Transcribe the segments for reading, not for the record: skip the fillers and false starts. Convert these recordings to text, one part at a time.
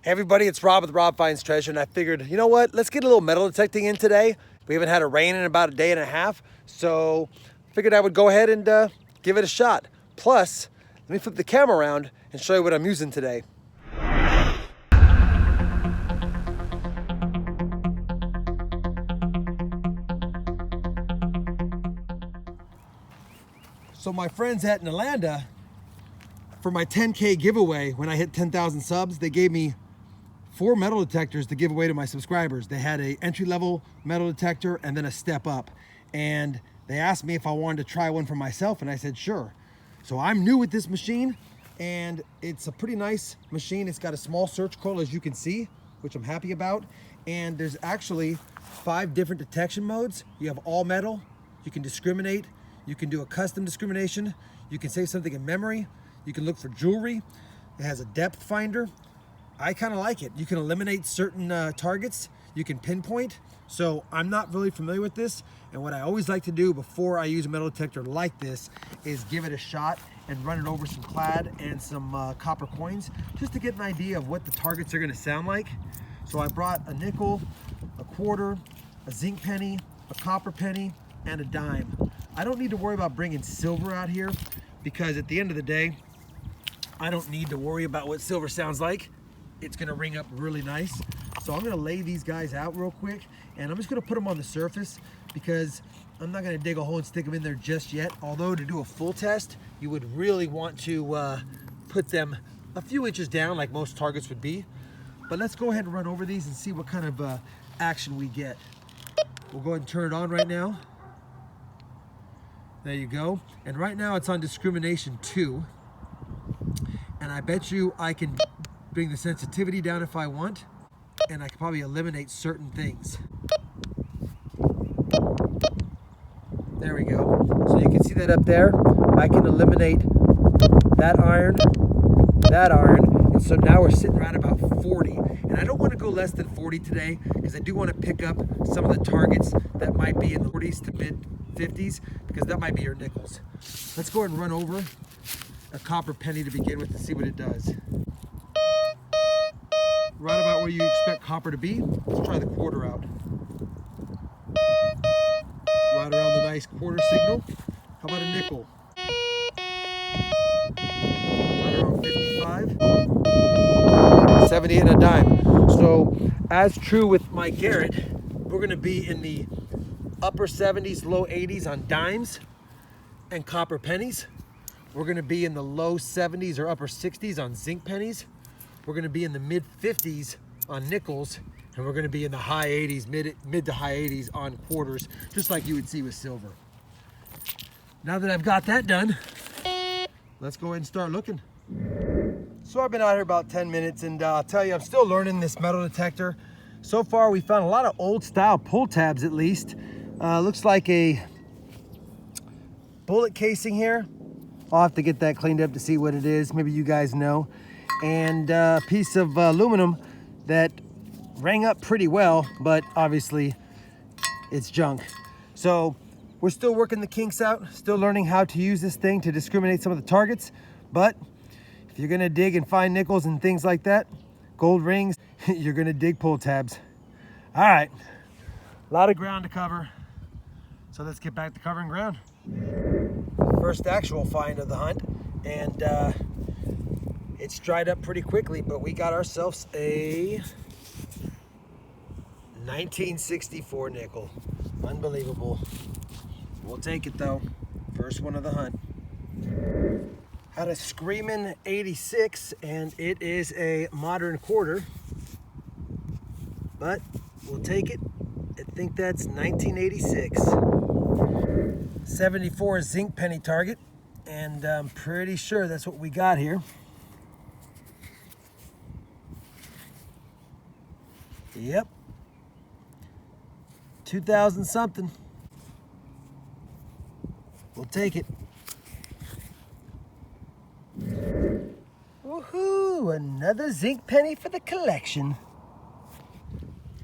Hey everybody, it's Rob with RobFindsTreasure, and I figured, you know what, let's get a little metal detecting in today. We haven't had a rain in about a day and a half, so figured I would go ahead and give it a shot. Plus, let me flip the camera around and show you what I'm using today. So my friends at Nalanda, for my 10K giveaway, when I hit 10,000 subs, they gave me 4 metal detectors to give away to my subscribers. They had a entry-level metal detector and then a step up. And they asked me if I wanted to try one for myself, and I said sure. So I'm new with this machine, and it's a pretty nice machine. It's got a small search coil, as you can see, which I'm happy about. And there's actually 5 different detection modes. You have all metal, you can discriminate, you can do a custom discrimination, you can save something in memory, you can look for jewelry. It has a depth finder. I kind of like it. You can eliminate certain targets. You can pinpoint. So I'm not really familiar with this. And what I always like to do before I use a metal detector like this is give it a shot and run it over some clad and some copper coins just to get an idea of what the targets are going to sound like. So I brought a nickel, a quarter, a zinc penny, a copper penny, and a dime. I don't need to worry about bringing silver out here because at the end of the day, I don't need to worry about what silver sounds like. It's gonna ring up really nice. So I'm gonna lay these guys out real quick, and I'm just gonna put them on the surface because I'm not gonna dig a hole and stick them in there just yet. Although to do a full test, you would really want to put them a few inches down like most targets would be. But let's go ahead and run over these and see what kind of action we get. We'll go ahead and turn it on right now. There you go. And right now it's on discrimination 2. And I bet you I can bring the sensitivity down if I want, and I can probably eliminate certain things. There we go. So you can see that up there. I can eliminate that iron, and so now we're sitting right about 40. And I don't want to go less than 40 today because I do want to pick up some of the targets that might be in the 40s to mid 50s because that might be your nickels. Let's go ahead and run over a copper penny to begin with to see what it does. Right about where you expect copper to be. Let's try the quarter out. Right around the nice quarter signal. How about a nickel? Right around 55. 70 and a dime. So as true with my Garrett, we're gonna be in the upper 70s, low 80s on dimes and copper pennies. We're gonna be in the low 70s or upper 60s on zinc pennies. We're gonna be in the mid 50s on nickels, and we're gonna be in the high 80s, mid to high 80s on quarters, just like you would see with silver. Now that I've got that done, let's go ahead and start looking. So I've been out here about 10 minutes, and I'll tell you, I'm still learning this metal detector. So far, we found a lot of old style pull tabs at least. Looks like a bullet casing here. I'll have to get that cleaned up to see what it is. Maybe you guys know. And a piece of aluminum that rang up pretty well, but obviously it's junk. So we're still working the kinks out, still learning how to use this thing to discriminate some of the targets. But if you're gonna dig and find nickels and things like that, gold rings, you're gonna dig pull tabs. All right, a lot of ground to cover. So let's get back to covering ground. First actual find of the hunt, and it's dried up pretty quickly, but we got ourselves a 1964 nickel. Unbelievable. We'll take it though. First one of the hunt. Had a screaming 86, and it is a modern quarter, but we'll take it. I think that's 1986. 74 zinc penny target, and I'm pretty sure that's what we got here. Yep. 2000 something. We'll take it. Woohoo! Another zinc penny for the collection.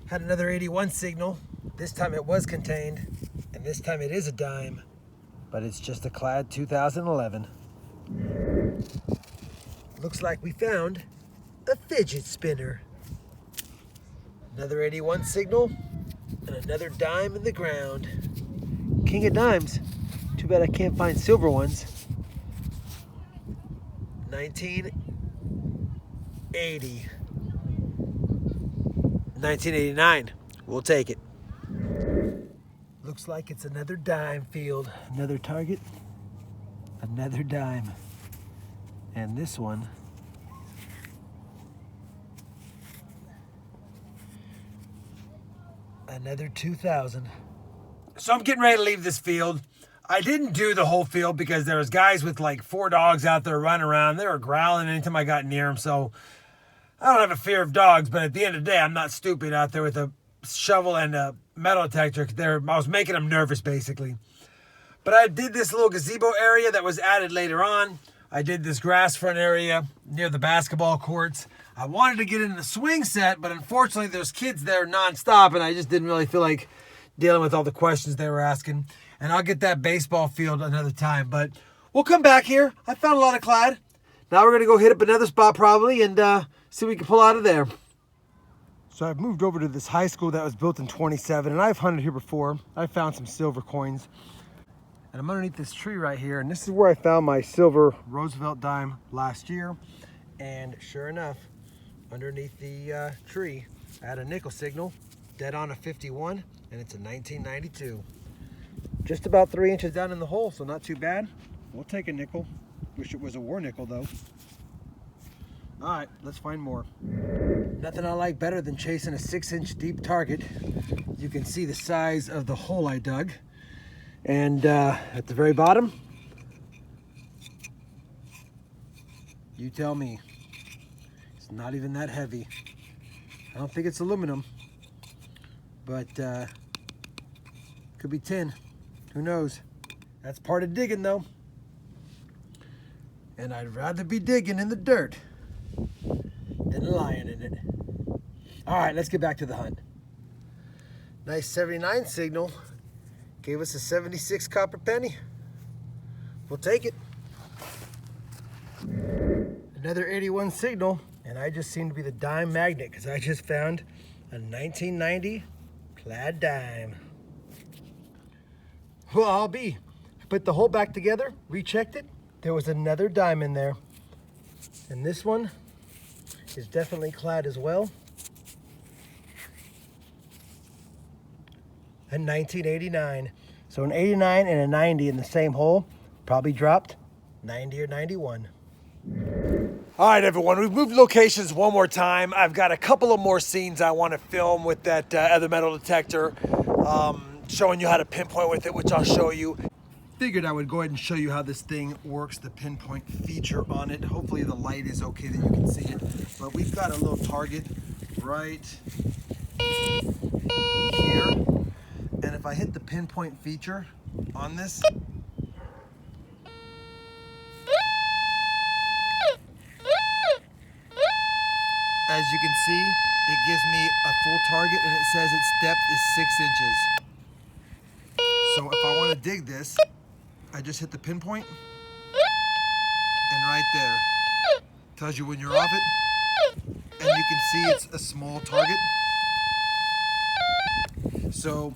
Had another 81 signal. This time it was contained, and this time it is a dime, but it's just a clad 2011. Looks like we found a fidget spinner. Another 81 signal and another dime in the ground. King of dimes. Too bad I can't find silver ones. 1980. 1989. We'll take it. Looks like it's another dime field. Another target. Another dime. And this one, another 2000. So I'm getting ready to leave this field. I didn't do the whole field because there was guys with like 4 dogs out there running around. They were growling anytime I got near them. So I don't have a fear of dogs, but at the end of the day, I'm not stupid out there with a shovel and a metal detector. I was making them nervous basically. But I did this little gazebo area that was added later on. I did this grass front area near the basketball courts. I wanted to get in the swing set, but unfortunately there's kids there nonstop, and I just didn't really feel like dealing with all the questions they were asking. And I'll get that baseball field another time, but we'll come back here. I found a lot of clad. Now we're gonna go hit up another spot probably and see what we can pull out of there. So I've moved over to this high school that was built in 27, and I've hunted here before. I found some silver coins. And I'm underneath this tree right here, and this is where I found my silver Roosevelt dime last year. And sure enough, underneath the tree, I had a nickel signal, dead on a 51, and it's a 1992. Just about 3 inches down in the hole, so not too bad. We'll take a nickel. Wish it was a war nickel though. All right, let's find more. Nothing I like better than chasing a 6-inch deep target. You can see the size of the hole I dug. And at the very bottom, you tell me. It's not even that heavy. I don't think it's aluminum, but could be tin. Who knows? That's part of digging though. And I'd rather be digging in the dirt than lying in it. All right, let's get back to the hunt. Nice 79 signal. Gave us a 76 copper penny. We'll take it. Another 81 signal, and I just seem to be the dime magnet because I just found a 1990 plaid dime. Well, I'll be. I put the hole back together, rechecked it. There was another dime in there. And this one is definitely clad as well. A 1989. So an 89 and a 90 in the same hole, probably dropped 90 or 91. All right, everyone, we've moved locations one more time. I've got a couple of more scenes I want to film with that other metal detector, showing you how to pinpoint with it, which I'll show you. Figured I would go ahead and show you how this thing works, the pinpoint feature on it. Hopefully the light is okay that you can see it. But we've got a little target right here. And if I hit the pinpoint feature on this, as you can see, it gives me a full target and it says its depth is 6 inches. So if I want to dig this, I just hit the pinpoint, and right there tells you when you're off it, and you can see it's a small target. So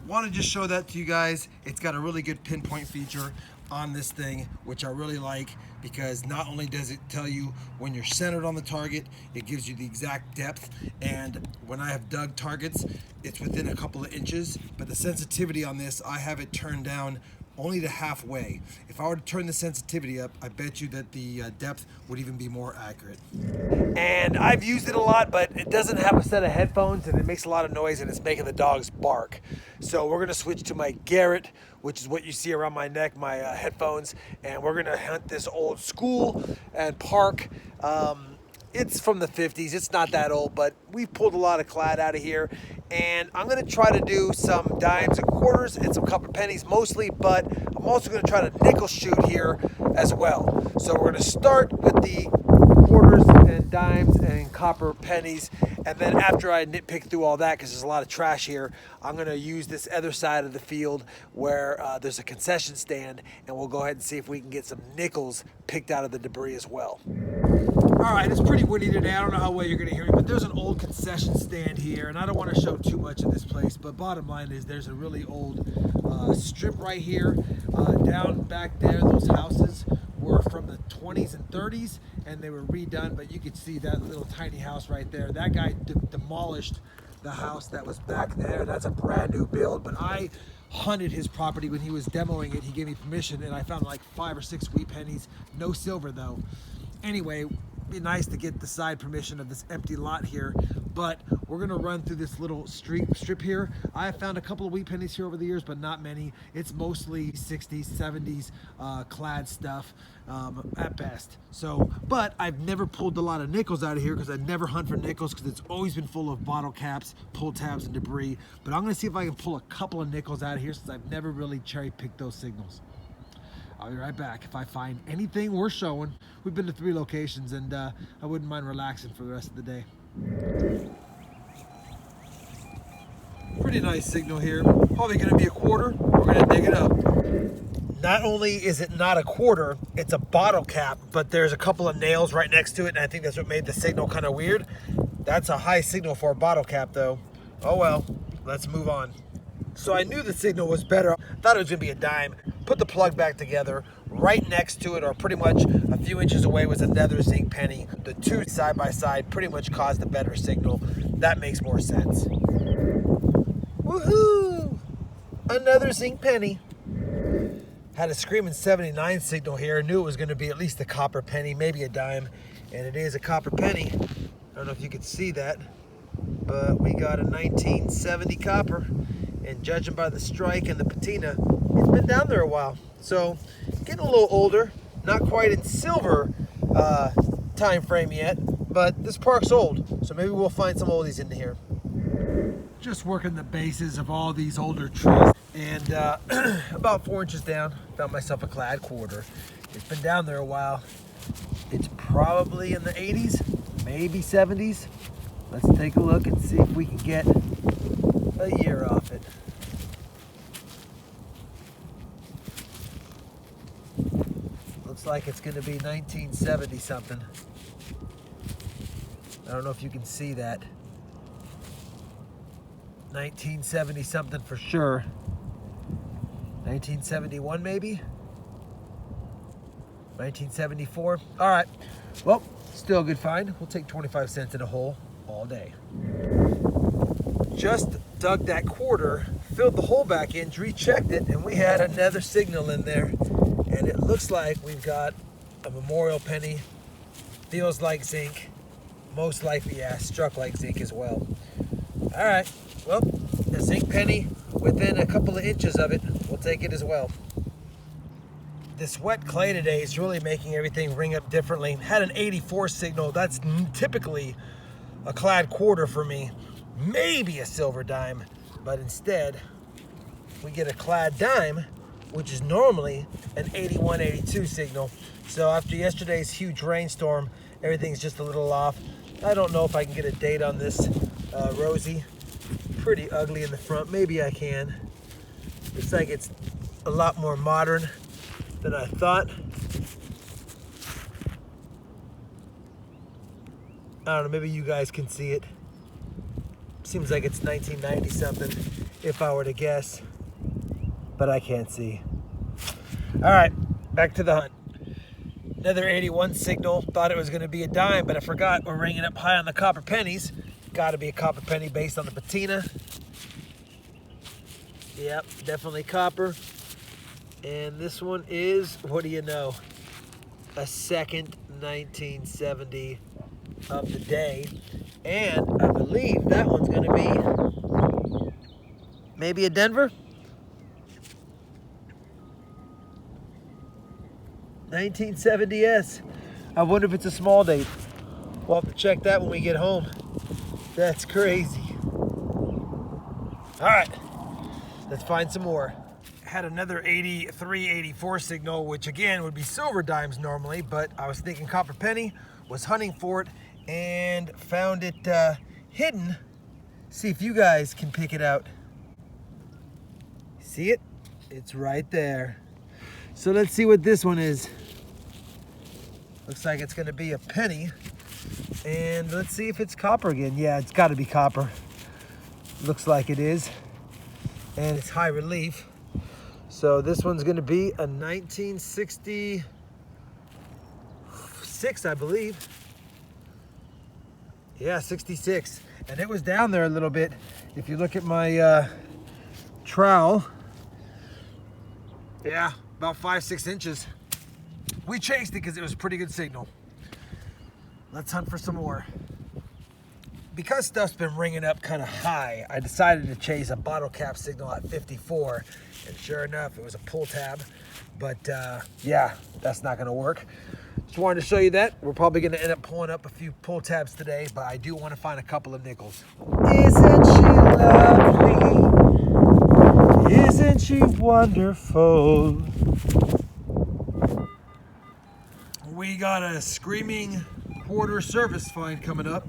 want to just show that to you guys. It's got a really good pinpoint feature on this thing, which I really like, because not only does it tell you when you're centered on the target, it gives you the exact depth, and when I have dug targets, it's within a couple of inches. But the sensitivity on this, I have it turned down only to halfway. If I were to turn the sensitivity up, I bet you that the depth would even be more accurate. And I've used it a lot, but it doesn't have a set of headphones, and it makes a lot of noise, and it's making the dogs bark. So we're gonna switch to my Garrett, which is what you see around my neck, my headphones, and we're gonna hunt this old school and park. It's from the 50s, it's not that old, but we've pulled a lot of clad out of here. And I'm gonna try to do some dimes and quarters and some copper pennies mostly, but I'm also gonna try to nickel shoot here as well. So we're gonna start with the quarters and dimes and copper pennies, and then after I nitpick through all that, because there's a lot of trash here, I'm gonna use this other side of the field where there's a concession stand, and we'll go ahead and see if we can get some nickels picked out of the debris as well. All right, it's pretty windy today. I don't know how well you're gonna hear me, but there's an old concession stand here, and I don't want to show too much of this place, but bottom line is there's a really old strip right here. Down back there, those houses were from the 20s and 30s, and they were redone, but you could see that little tiny house right there. That guy demolished the house that was back there. That's a brand new build, but I hunted his property when he was demoing it. He gave me permission, and I found like 5 or 6 wheat pennies, no silver though. Anyway, be nice to get the side permission of this empty lot here, but we're gonna run through this little strip here. I have found a couple of wheat pennies here over the years, but not many. It's mostly 60s, 70s clad stuff at best. So, but I've never pulled a lot of nickels out of here because I never hunt for nickels because it's always been full of bottle caps, pull tabs, and debris. But I'm gonna see if I can pull a couple of nickels out of here since I've never really cherry picked those signals. I'll be right back. If I find anything worth showing, we've been to 3 locations, and I wouldn't mind relaxing for the rest of the day. Pretty nice signal here. Probably gonna be a quarter. We're gonna dig it up. Not only is it not a quarter, it's a bottle cap, but there's a couple of nails right next to it, and I think that's what made the signal kind of weird. That's a high signal for a bottle cap though. Oh well, let's move on. So I knew the signal was better. Thought it was gonna be a dime. Put the plug back together. Right next to it, or pretty much a few inches away, was another zinc penny. The two side by side pretty much caused a better signal. That makes more sense. Woohoo! Another zinc penny. Had a screaming 79 signal here. Knew it was gonna be at least a copper penny, maybe a dime. And it is a copper penny. I don't know if you could see that, but we got a 1970 copper. And judging by the strike and the patina, it's been down there a while. So getting a little older, not quite in silver time frame yet, but this park's old. So maybe we'll find some oldies in here. Just working the bases of all these older trees. And about 4 inches down, found myself a clad quarter. It's been down there a while. It's probably in the 80s, maybe 70s. Let's take a look and see if we can get a year off it. Looks like it's going to be 1970 something. I don't know if you can see that. 1970 something for sure. 1971 maybe? 1974? All right. Well, still a good find. We'll take 25 cents in a hole all day. Just dug that quarter, filled the hole back in, rechecked it, and we had another signal in there. And it looks like we've got a memorial penny. Feels like zinc. Most likely, yeah, struck like zinc as well. All right, well, a zinc penny within a couple of inches of it. We'll take it as well. This wet clay today is really making everything ring up differently. Had an 84 signal. That's typically a clad quarter for me. Maybe a silver dime, but instead we get a clad dime, which is normally an 81, 82 signal. So after yesterday's huge rainstorm, everything's just a little off. I don't know if I can get a date on this Rosie. Pretty ugly in the front. Maybe I can. Looks like it's a lot more modern than I thought. I don't know, maybe you guys can see it. Seems like it's 1990 something, if I were to guess, but I can't see. All right, back to the hunt. Another 81 signal. Thought it was going to be a dime, but I forgot we're ringing up high on the copper pennies. Got to be a copper penny based on the patina. Yep, definitely copper. And this one is, what do you know, a second 1970 of the day. And I believe that one's going to be maybe a Denver. 1970s. I wonder if it's a small date. We'll have to check that when we get home. That's crazy. All right, let's find some more. Had another 83, 84 signal, which again would be silver dimes normally, but I was thinking copper penny, was hunting for it, and found it hidden. See if you guys can pick it out. See it? It's right there. So let's see what this one is. Looks like it's gonna be a penny. And let's see if it's copper again. Yeah, it's got to be copper. Looks like it is. And it's high relief. So this one's going to be a 1966, I believe. Yeah, 66. And it was down there a little bit. If you look at my trowel, yeah, about 5-6 inches. We chased it because it was a pretty good signal. Let's hunt for some more. Because stuff's been ringing up kind of high, I decided to chase a bottle cap signal at 54. And sure enough, it was a pull tab. But yeah, that's not gonna work. Just wanted to show you that. We're probably gonna end up pulling up a few pull tabs today, but I do want to find a couple of nickels. Isn't she lovely? Isn't she wonderful? We got a screaming quarter surface find coming up.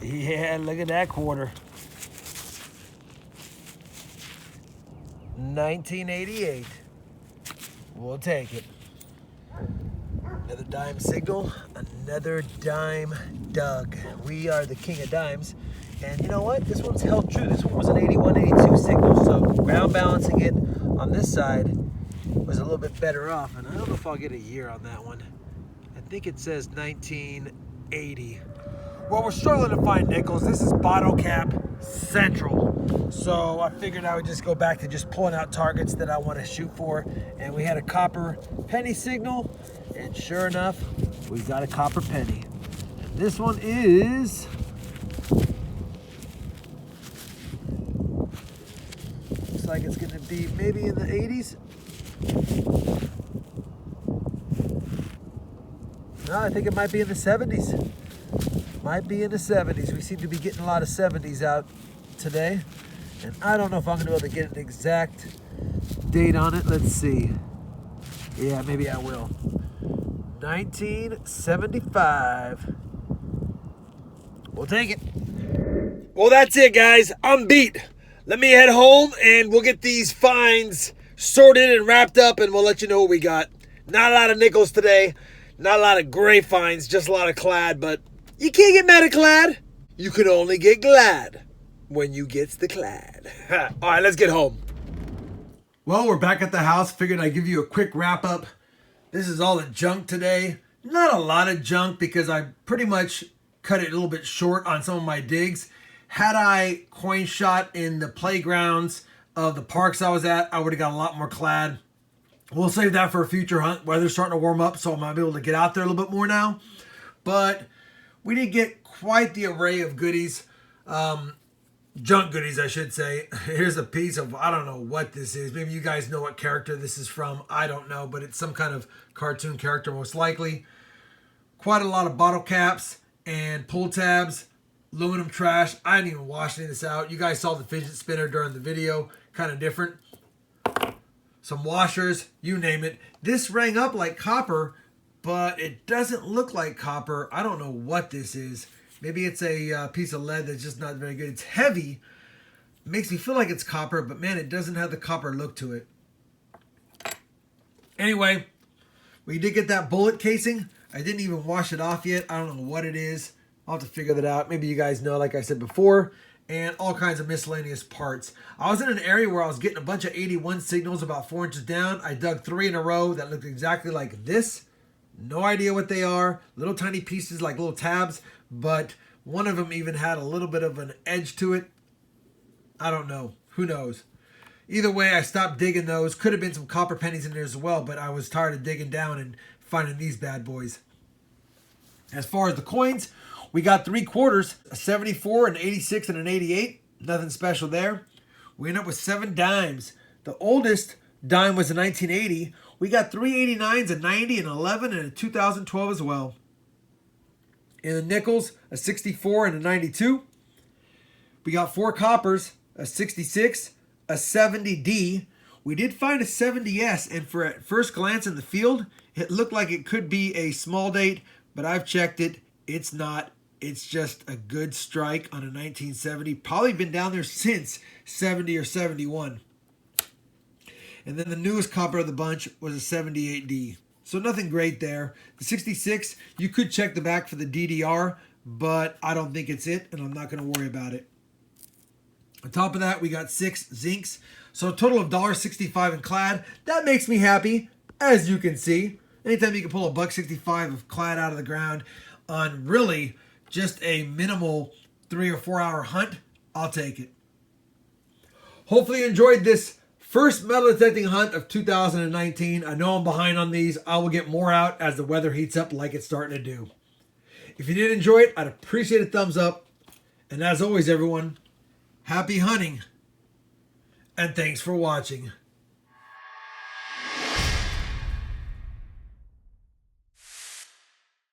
Yeah, look at that quarter. 1988. We'll take it. Another dime signal, another dime dug. We are the king of dimes. And you know what? This one's held true. This one was an 81, 82 signal, so ground balancing it on this side was a little bit better off. And I don't know if I'll get a year on that one. I think it says 1980. Well, we're struggling to find nickels. This is bottle cap central. So I figured I would just go back to just pulling out targets that I want to shoot for. And we had a copper penny signal. And sure enough, we got a copper penny. And this one is... looks like it's going to be maybe in the 80s. No, I think it might be in the 70s. Might be in the 70s. We seem to be getting a lot of 70s out today. And I don't know if I'm going to be able to get an exact date on it. Let's see. Yeah, maybe I will. 1975. We'll take it. Well, that's it, guys. I'm beat. Let me head home and we'll get these finds sorted and wrapped up and we'll let you know what we got. Not a lot of nickels today. Not a lot of gray finds. Just a lot of clad, but you can't get mad at clad. You can only get glad when you gets the clad. All right, let's get home. Well, we're back at the house. Figured I'd give you a quick wrap up. This is all the junk today. Not a lot of junk because I pretty much cut it a little bit short on some of my digs. Had I coin shot in the playgrounds of the parks I was at, I would have got a lot more clad. We'll save that for a future hunt. Weather's starting to warm up, so I might be able to get out there a little bit more now. But we did get quite the array of goodies. Junk goodies, I should say. Here's a piece of, I don't know what this is. Maybe you guys know what character this is from. I don't know, but it's some kind of cartoon character most likely. Quite a lot of bottle caps and pull tabs. Aluminum trash. I didn't even wash any of this out. You guys saw the fidget spinner during the video. Kind of different. Some washers. You name it. This rang up like copper, but it doesn't look like copper. I don't know what this is. Maybe it's a piece of lead that's just not very good. It's heavy. It makes me feel like it's copper, but man, it doesn't have the copper look to it. Anyway, we did get that bullet casing. I didn't even wash it off yet. I don't know what it is. I'll have to figure that out. Maybe you guys know, like I said before, and all kinds of miscellaneous parts. I was in an area where I was getting a bunch of 81 signals about 4 inches down. I dug 3 in a row that looked exactly like this. No idea what they are. Little tiny pieces like little tabs, but one of them even had a little bit of an edge to it. I don't know. Who knows? Either way, I stopped digging those. Could have been some copper pennies in there as well, but I was tired of digging down and finding these bad boys. As far as the coins, we got 3 quarters, a 74, an 86, and an 88. Nothing special there. We ended up with 7 dimes. The oldest dime was a 1980. We got 3 89s, a 90, an 11, and a 2012 as well. In the nickels, a 64 and a 92. We got 4 coppers, a 66, a 70D. We did find a 70S, and for at first glance in the field, It looked like it could be a small date, but I've checked it. It's not. It's just a good strike on a 1970. Probably been down there since 70 or 71. And then the newest copper of the bunch was a 78D. So nothing great there. The 66, you could check the back for the DDR, but I don't think it's it, and I'm not going to worry about it. On top of that, we got 6 zincs. So a total of $1.65 in clad. That makes me happy, as you can see. Anytime you can pull a $1.65 of clad out of the ground on really just a minimal 3 or 4 hour hunt, I'll take it. Hopefully you enjoyed this first metal detecting hunt of 2019. I know I'm behind on these. I will get more out as the weather heats up like it's starting to do. If you did enjoy it, I'd appreciate a thumbs up. And as always, everyone, happy hunting, and thanks for watching.